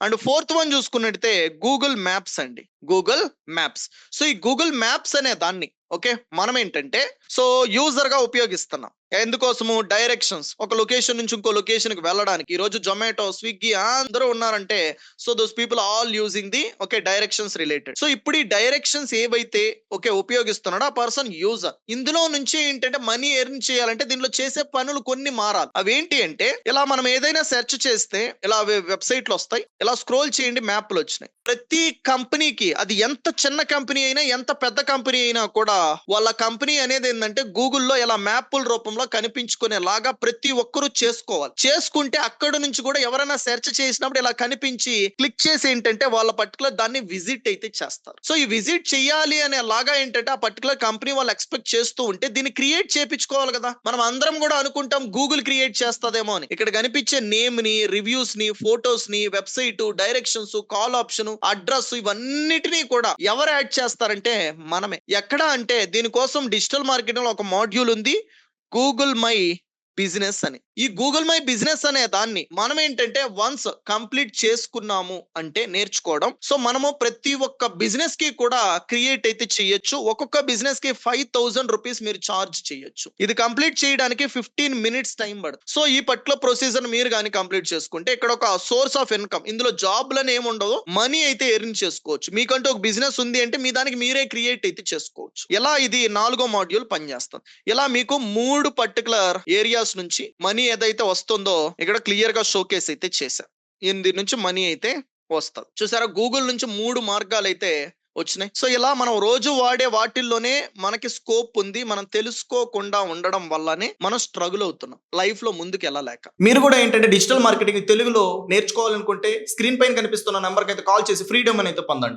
And fourth one చూసుకున్నట్టయితే Google maps అండి. Google maps. So ఈ గూగుల్ మ్యాప్స్ అనే దాన్ని ఓకే మనం ఏంటంటే సో యూజర్ గా ఉపయోగిస్తున్నాం. ఎందుకోసము? డైరెక్షన్స్, ఒక లొకేషన్ నుంచి ఇంకో లొకేషన్ కి వెళ్ళడానికి. ఈ రోజు జొమాటో, స్విగ్గీ అందరూ ఉన్నారంటే so those people all using the okay directions related. So ఇప్పుడు ఈ డైరెక్షన్స్ ఏవైతే ఓకే ఉపయోగిస్తున్నాడో ఆ పర్సన్ యూజర్. ఇందులో నుంచి ఏంటంటే మనీ ఎర్న్ చేయాలంటే దీనిలో చేసే పనులు కొన్ని మారాలి. అవేంటి అంటే ఇలా మనం ఏదైనా సెర్చ్ చేస్తే ఇలా వెబ్సైట్లు వస్తాయి, ఇలా స్క్రోల్ చేయండి మ్యాప్లు వచ్చినాయి. ప్రతి కంపెనీకి అది ఎంత చిన్న కంపెనీ అయినా ఎంత పెద్ద కంపెనీ అయినా కూడా వాళ్ళ కంపెనీ అనేది ఏంటంటే గూగుల్లో ఇలా మ్యాప్ల రూపంలో కనిపించుకునేలాగా ప్రతి ఒక్కరూ చేసుకోవాలి. చేసుకుంటే అక్కడ నుంచి కూడా ఎవరైనా సెర్చ్ చేసినప్పుడు ఇలా కనిపించి క్లిక్ చేసి ఏంటంటే వాళ్ళ పర్టికులర్ దాన్ని విజిట్ అయితే చేస్తారు. సో ఈ విజిట్ చేయాలి అనే లాగా ఏంటంటే ఆ పర్టికులర్ కంపెనీ వాళ్ళు ఎక్స్పెక్ట్ చేస్తూ ఉంటే దీన్ని క్రియేట్ చేయించుకోవాలి కదా. మనం అందరం కూడా అనుకుంటాం గూగుల్ క్రియేట్ చేస్తదేమో అని. ఇక్కడ కనిపించే నేమ్ ని, రివ్యూస్ ని, ఫోటోస్ ని, website, directions, call option, address ఇవన్నిటినీ కూడా ఎవరు యాడ్ చేస్తారంటే మనమే. ఎక్కడ అంటే దీనికోసం డిజిటల్ మార్కెటింగ్ లో ఒక మాడ్యూల్ ఉంది, గూగుల్ మై బిజినెస్ అని. ఈ గూగుల్ మై బిజినెస్ అనే దాన్ని మనం ఏంటంటే వన్స్ కంప్లీట్ చేసుకున్నాము అంటే నేర్చుకోవడం. సో మనము ప్రతి ఒక్క బిజినెస్ కి కూడా క్రియేట్ అయితే చేయొచ్చు. ఒక్కొక్క బిజినెస్ కి 5,000 రూపీస్ మీరు చార్జ్ చేయొచ్చు. ఇది కంప్లీట్ చేయడానికి 15 మినిట్స్ టైం పడుతుంది. సో ఈ పర్టికులర్ ప్రొసీజర్ మీరు కానీ కంప్లీట్ చేసుకుంటే ఇక్కడ ఒక సోర్స్ ఆఫ్ ఇన్కమ్, ఇందులో జాబ్లని ఏముండదు, మనీ అయితే ఎర్న్ చేసుకోవచ్చు. మీకంటూ ఒక బిజినెస్ ఉంది అంటే మీ దానికి మీరే క్రియేట్ అయితే చేసుకోవచ్చు. ఎలా ఇది 4వ మాడ్యూల్ పనిచేస్తుంది. ఇలా మీకు 3 పర్టికులర్ ఏరియాస్ నుంచి మనీ ఏదైతే వస్తుందో ఇక్కడ క్లియర్ గా షోకేస్ అయితే చేశారు. దీని నుంచి మనీ అయితే వస్తుంది. చూసారా, గూగుల్ నుంచి 3 మార్గాలు అయితే వచ్చినాయి. సో ఇలా మనం రోజు వాడే వాటిల్లోనే మనకి స్కోప్ ఉంది. మనం తెలుసుకోకుండా ఉండడం వల్లనే మనం స్ట్రగుల్ అవుతున్నాం లైఫ్ లో ముందుకు వెళ్ళలేక. మీరు కూడా ఏంటంటే డిజిటల్ మార్కెటింగ్ తెలుగులో నేర్చుకోవాలనుకుంటే స్క్రీన్ పైన కనిపిస్తున్న నెంబర్ కి అయితే కాల్ చేసి ఫ్రీడమ్ అనేది పొందండి.